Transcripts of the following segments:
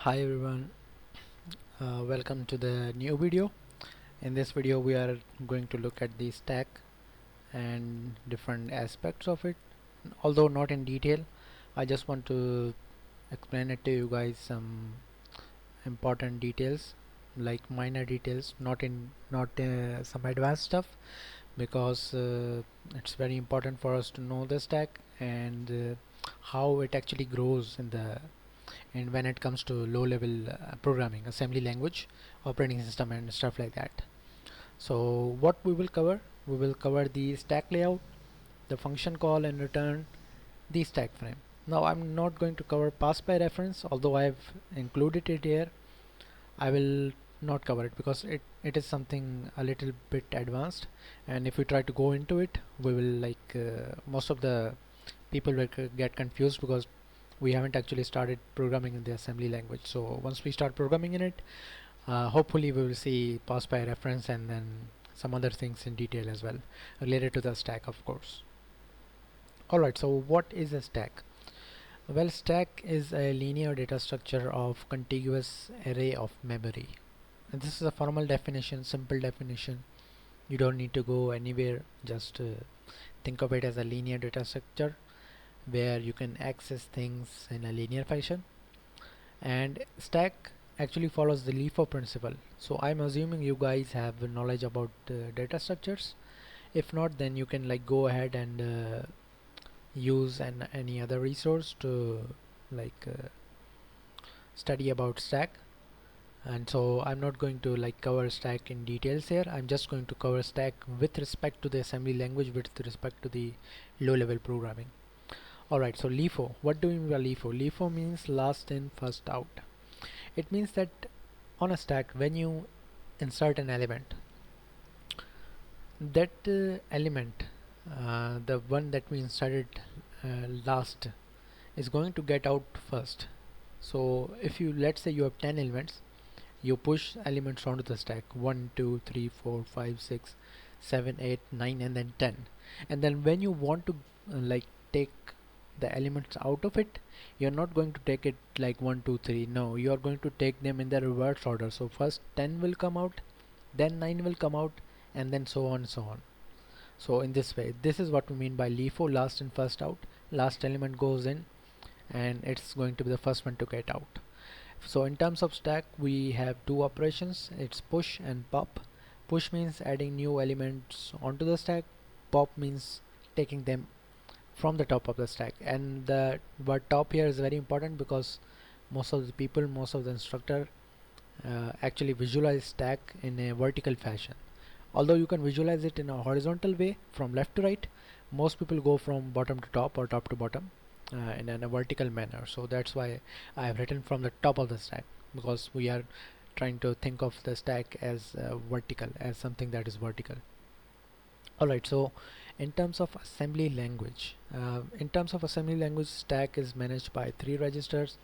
Hi everyone, welcome to the new video. In this video we are going to look at the stack and different aspects of it, although not in detail. I just want to explain it to you guys some important details, like minor details, not some advanced stuff, because it's very important for us to know the stack and how it actually grows and when it comes to low level programming, assembly language, operating system and stuff like that. So what we will cover the stack layout, the function call and return, the stack frame. Now I'm not going to cover pass by reference, although I've included it here. I will not cover it because it is something a little bit advanced, and if we try to go into it, we will most of the people will get confused because we haven't actually started programming in the assembly language. So once we start programming in it, hopefully we will see pass by reference and then some other things in detail as well related to the stack, of course. Alright, so what is a stack? Well, stack is a linear data structure of contiguous array of memory, and this is a formal definition, simple definition. You don't need to go anywhere, just think of it as a linear data structure where you can access things in a linear fashion. And stack actually follows the LIFO principle. So I'm assuming you guys have knowledge about data structures. If not, then you can go ahead and use any other resource to study about stack. And so I'm not going to cover stack in details here. I'm just going to cover stack with respect to the assembly language, with respect to the low level programming. Alright, so LIFO. What do we mean by LIFO? LIFO means last in, first out. It means that on a stack, when you insert an element, that element, the one that we inserted last, is going to get out first. So if you, let's say you have 10 elements, you push elements onto the stack 1, 2, 3, 4, 5, 6, 7, 8, 9, and then 10. And then when you want to take the elements out of it, you're not going to take it like 1, 2, 3. No, you are going to take them in the reverse order. So first 10 will come out, then 9 will come out, and then so on and so on. So in this way, this is what we mean by LIFO, last in, first out. Last element goes in and it's going to be the first one to get out. So in terms of stack, we have two operations. It's push and pop. Push means adding new elements onto the stack. Pop means taking them from the top of the stack. And the word top here is very important because most of the people, most of the instructor actually visualize stack in a vertical fashion. Although you can visualize it in a horizontal way from left to right, most people go from bottom to top or top to bottom in a vertical manner. So that's why I have written from the top of the stack, because we are trying to think of the stack as vertical, as something that is vertical. Alright, so in terms of assembly language, stack is managed by three registers.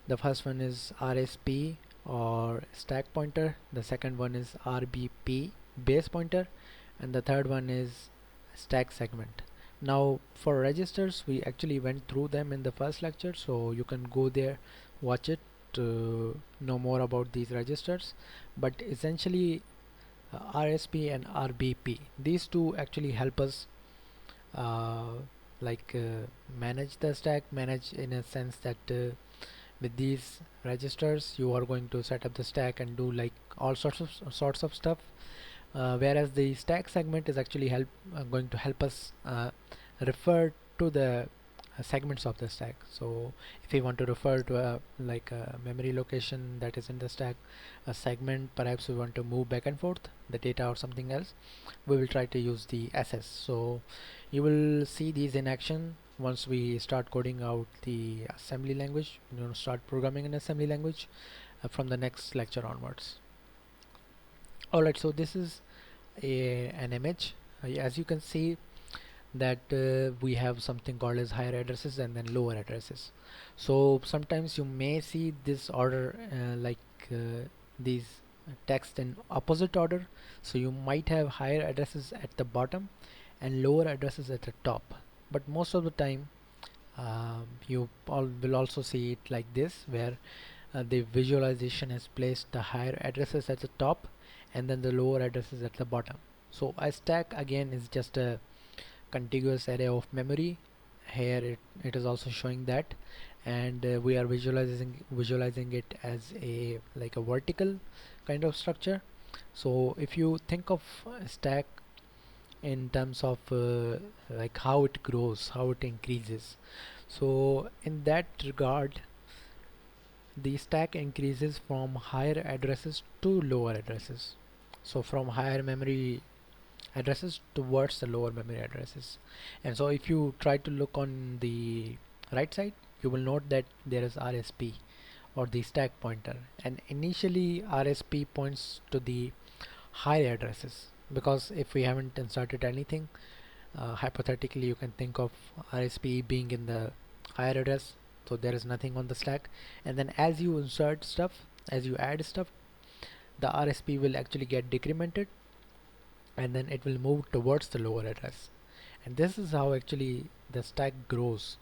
The first one is RSP or stack pointer, the second one is RBP, base pointer, and the third one is stack segment. Now for registers, we actually went through them in the first lecture, so you can go there, watch it to know more about these registers. But essentially RSP and RBP, these two actually help us uh, manage the stack, manage in a sense that with these registers you are going to set up the stack and do all sorts of stuff, whereas the stack segment is actually going to help us refer to the segments of the stack. So if we want to refer to a memory location that is in the stack, a segment, perhaps we want to move back and forth the data or something else, we will try to use the SS. So you will see these in action once we start coding out the assembly language, start programming in assembly language from the next lecture onwards. Alright, so this is an image. As you can see that we have something called as higher addresses and then lower addresses. So sometimes you may see this order these text in opposite order. So you might have higher addresses at the bottom and lower addresses at the top, but most of the time you will also see it like this, where the visualization has placed the higher addresses at the top and then the lower addresses at the bottom. So a stack again is just a contiguous array of memory. Here it is also showing that, and we are visualizing it as a like a vertical kind of structure. So if you think of a stack in terms of like how it grows, how it increases, so in that regard the stack increases from higher addresses to lower addresses, so from higher memory addresses towards the lower memory addresses. And so if you try to look on the right side, you will note that there is RSP, or the stack pointer, and initially RSP points to the higher addresses, because if we haven't inserted anything, hypothetically you can think of RSP being in the higher address, so there is nothing on the stack. And then as you insert stuff, as you add stuff, the RSP will actually get decremented, and then it will move towards the lower address. And this is how actually the stack grows.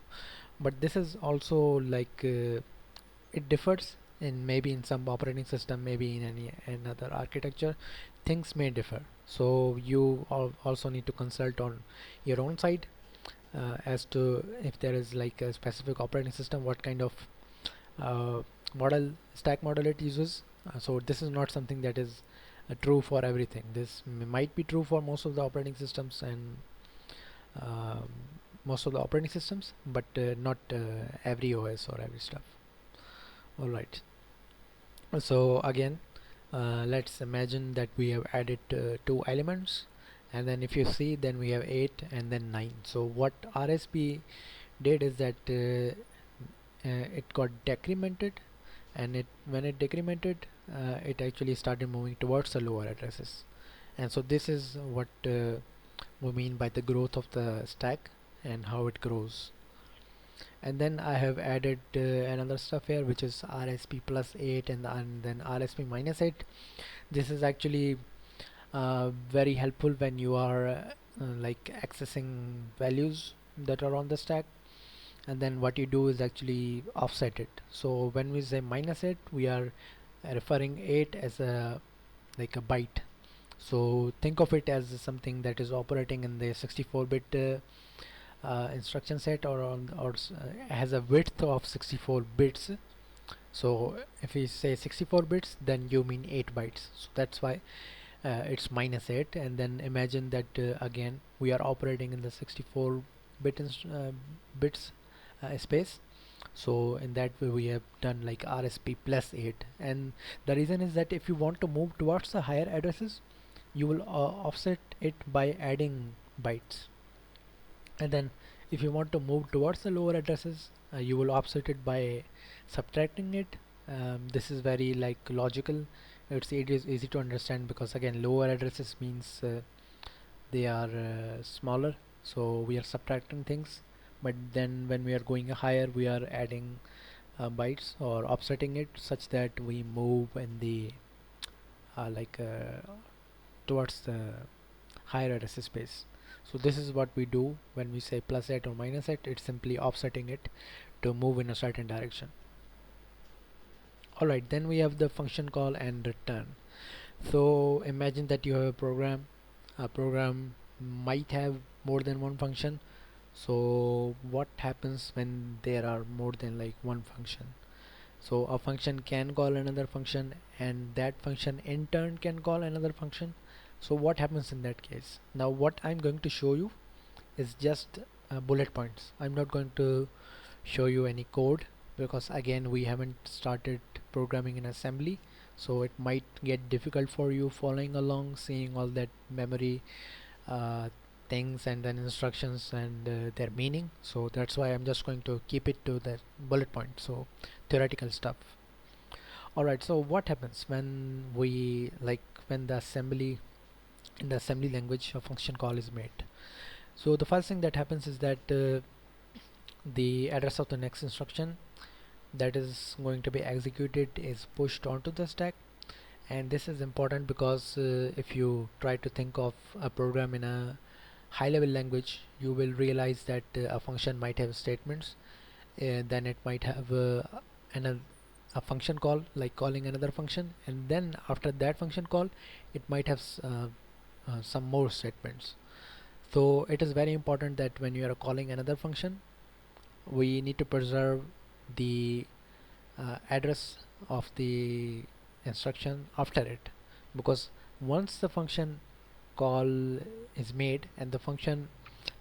But this is also like it differs in, maybe in some operating system, maybe in any another architecture, things may differ. So you also need to consult on your own side as to if there is like a specific operating system, what kind of uh, stack model it uses. So this is not something that is true for everything. This might be true for most of the operating systems and um, most of the operating systems, but not every OS or every stuff. All right. So again, let's imagine that we have added two elements, and then if you see, then we have 8 and then 9. So what RSP did is that it got decremented, and when it decremented, it actually started moving towards the lower addresses. And so this is what we mean by the growth of the stack and how it grows. And then I have added another stuff here, which is RSP plus 8 and then RSP minus 8. This is actually very helpful when you are like accessing values that are on the stack, and then what you do is actually offset it. So when we say minus 8, we are referring 8 as a like a byte. So think of it as something that is operating in the 64-bit instruction set, or has a width of 64 bits. So if we say 64 bits, then you mean 8 bytes. So that's why it's minus 8. And then imagine that again we are operating in the 64 bits space. So in that way we have done like RSP plus 8. And the reason is that if you want to move towards the higher addresses, you will offset it by adding bytes. And then if you want to move towards the lower addresses, you will offset it by subtracting it. This is very like logical. It is easy to understand, because again lower addresses means they are smaller, so we are subtracting things. But then when we are going higher, we are adding bytes or offsetting it such that we move in the like towards the higher address space. So this is what we do when we say plus 8 or minus 8. It's simply offsetting it to move in a certain direction. Alright, then we have the function call and return. So imagine that you have a program. A program might have more than one function. So what happens when there are more than like one function? So a function can call another function, and that function in turn can call another function. So what happens in that case? Now what I'm going to show you is just bullet points. I'm not going to show you any code, because again we haven't started programming in assembly, so it might get difficult for you following along, seeing all that memory uh, things and then instructions and their meaning. So that's why I'm just going to keep it to the bullet point, so theoretical stuff. Alright, so what happens when we when the assembly in the assembly language a function call is made? So the first thing that happens is that the address of the next instruction that is going to be executed is pushed onto the stack. And this is important because if you try to think of a program in a high level language, you will realize that a function might have statements, then it might have a a function call, like calling another function, and then after that function call it might have some more statements. So it is very important that when you are calling another function, we need to preserve the address of the instruction after it, because once the function call is made and the function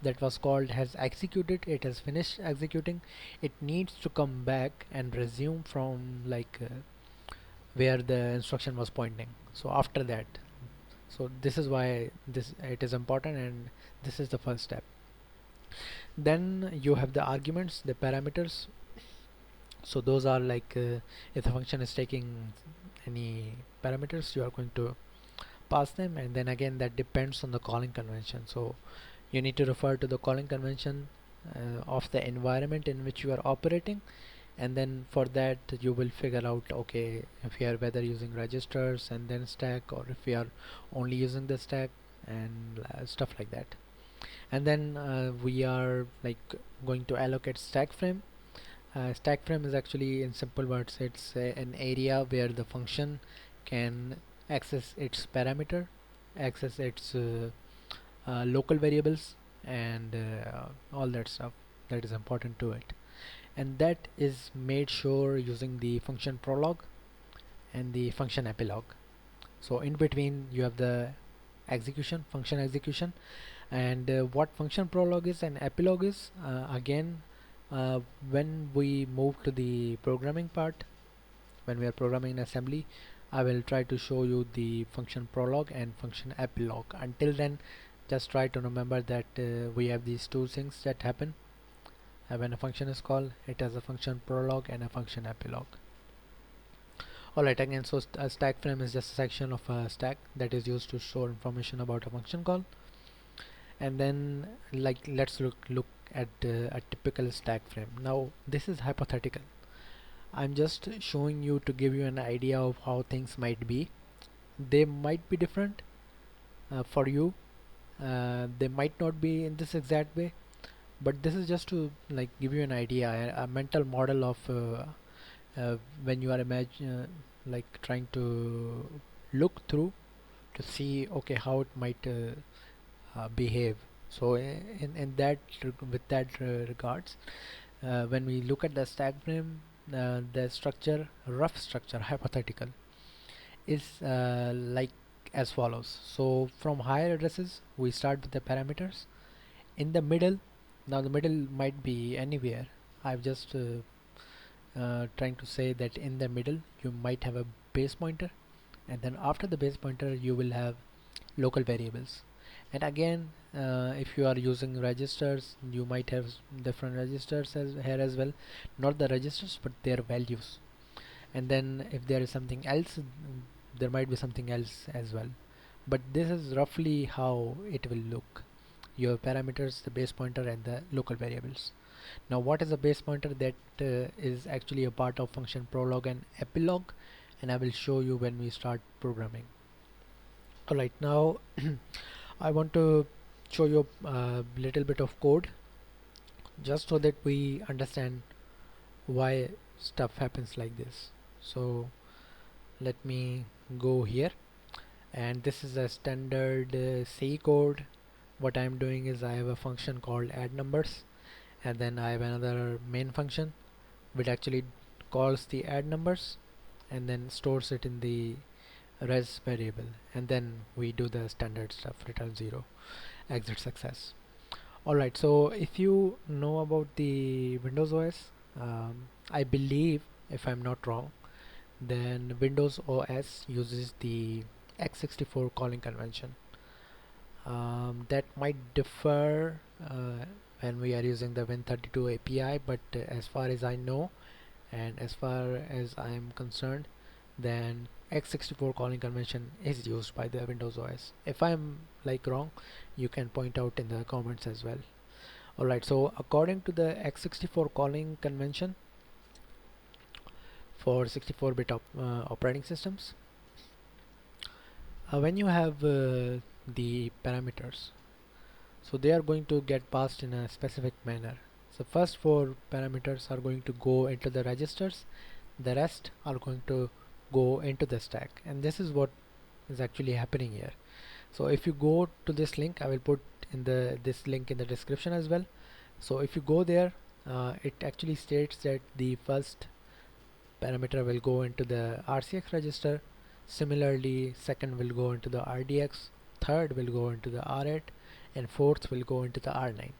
that was called has executed, it has finished executing, it needs to come back and resume from where the instruction was pointing. So after that, so this is why this it is important, and this is the first step. Then you have the arguments, the parameters. So those are if the function is taking any parameters, you are going to pass them, and then again that depends on the calling convention. So you need to refer to the calling convention of the environment in which you are operating, and then for that you will figure out, okay, if you are whether using registers and then stack, or if you are only using the stack, and stuff like that. And then we are going to allocate stack frame. Stack frame is actually, in simple words, it's an area where the function can access its parameter, access its local variables, and all that stuff that is important to it. And that is made sure using the function prolog and the function epilogue. So in between you have the execution, function execution, and what function prologue is and epilogue is, again, when we move to the programming part, when we are programming in assembly, I will try to show you the function prologue and function epilogue. Until then, just try to remember that we have these two things that happen when a function is called. It has a function prologue and a function epilogue. Alright, again, so a stack frame is just a section of a stack that is used to store information about a function call. And then let's look at a typical stack frame. Now this is hypothetical. I'm just showing you to give you an idea of how things might be. They might be different for you. They might not be in this exact way, but this is just to give you an idea, a mental model of when you are trying to look through to see, okay, how it might behave. So in that with that regards, when we look at the stack frame, the structure, rough structure, hypothetical, is like as follows. So from higher addresses we start with the parameters. In the middle, now the middle might be anywhere. I've just trying to say that in the middle you might have a base pointer, and then after the base pointer you will have local variables. And again, if you are using registers, you might have different registers here as well, not the registers but their values. And then if there is something else, there might be something else as well. But this is roughly how it will look: your parameters, the base pointer, and the local variables. Now what is a base pointer? That is actually a part of function prologue and epilogue, and I will show you when we start programming. Alright, now I want to show you a little bit of code just so that we understand why stuff happens like this. So let me go here, and this is a standard C code. What I'm doing is I have a function called add numbers, and then I have another main function which actually calls the add numbers and then stores it in the res variable, and then we do the standard stuff, return 0, exit success. Alright, so if you know about the Windows OS, I believe, if I'm not wrong, then Windows OS uses the x64 calling convention. That might differ when we are using the Win32 API, but as far as I know and as far as I am concerned, then x64 calling convention is used by the Windows OS. If I'm wrong, you can point out in the comments as well. Alright, so according to the x64 calling convention for 64-bit operating systems, when you have the parameters, so they are going to get passed in a specific manner. So first four parameters are going to go into the registers, the rest are going to go into the stack, and this is what is actually happening here. So if you go to this link, I will put in this link in the description as well. So if you go there, it actually states that the first parameter will go into the RCX register, similarly second will go into the RDX, third will go into the R8, and fourth will go into the R9.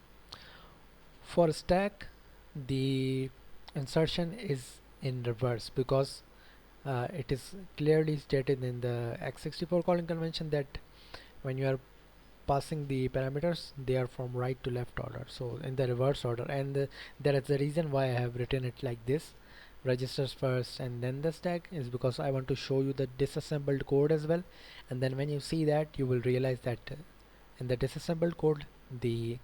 For stack, the insertion is in reverse because it is clearly stated in the x64 calling convention that when you are passing the parameters, they are from right to left order, so in the reverse order. And that is the reason why I have written it like this: registers first and then the stack, is because I want to show you the disassembled code as well. And then when you see that, you will realize that in the disassembled code the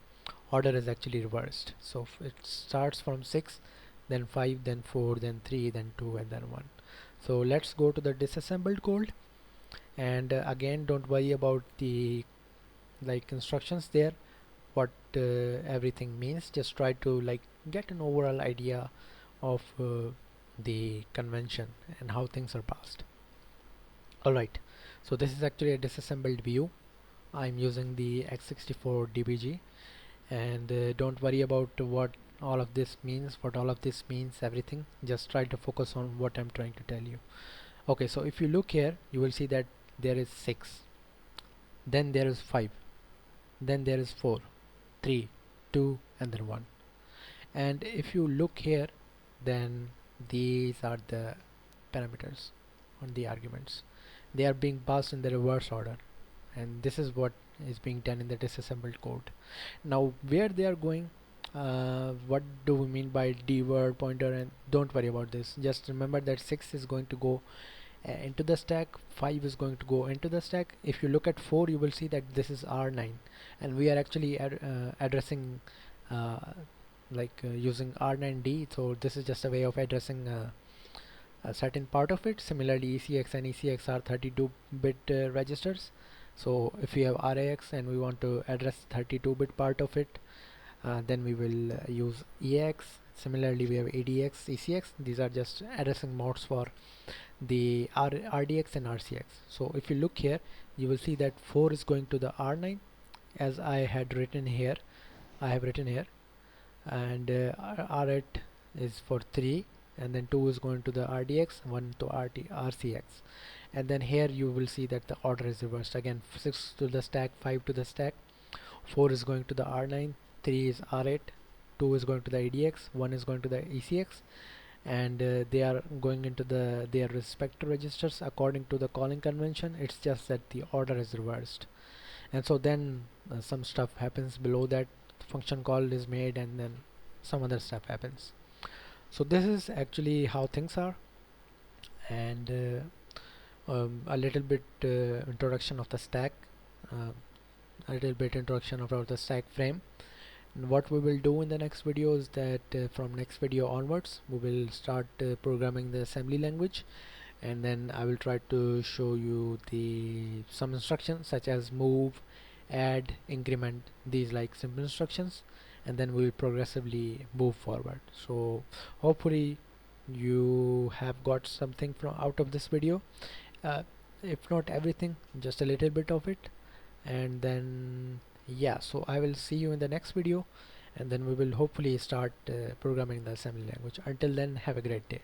order is actually reversed. So it starts from 6, then 5, then 4, then 3, then 2, and then 1. So let's go to the disassembled code. And again, don't worry about the instructions there, what everything means. Just try to get an overall idea of the convention and how things are passed. Alright, so this is actually a disassembled view. I'm using the x64 DBG, and don't worry about what all of this means, everything. Just try to focus on what I'm trying to tell you. Okay, so if you look here, you will see that there is 6, then there is 5, then there is 4, 3, 2, and then 1. And if you look here, then these are the parameters on the arguments. They are being passed in the reverse order, and this is what is being done in the disassembled code. Now where they are going, what do we mean by d word pointer, and don't worry about this. Just remember that 6 is going to go into the stack, 5 is going to go into the stack. If you look at 4, you will see that this is R9, and we are actually addressing using R9D. So this is just a way of addressing a certain part of it. Similarly, ECX and ECX are 32-bit registers. So if we have RAX and we want to address 32-bit part of it, then we will use EX. Similarly, we have ADX, ECX. These are just addressing modes for the RDX and RCX. So if you look here, you will see that 4 is going to the R9, as I had written here. I have written here, and R8 is for 3, and then 2 is going to the RDX, 1 to RCX. And then here you will see that the order is reversed again: 6 to the stack, 5 to the stack, 4 is going to the R9, 3 is R8, 2 is going to the ADX, 1 is going to the ECX, and they are going into their respective registers according to the calling convention. It's just that the order is reversed. And so then some stuff happens below that. Function call is made, and then some other stuff happens. So this is actually how things are. And a little bit introduction of the stack, a little bit introduction about the stack frame. And what we will do in the next video is that from next video onwards, we will start programming the assembly language, and then I will try to show you some instructions such as move, add, increment, these like simple instructions, and then we will progressively move forward. So hopefully you have got something from out of this video, uh, if not everything, just a little bit of it. And then yeah, so I will see you in the next video, and then we will hopefully start programming the assembly language. Until then, have a great day.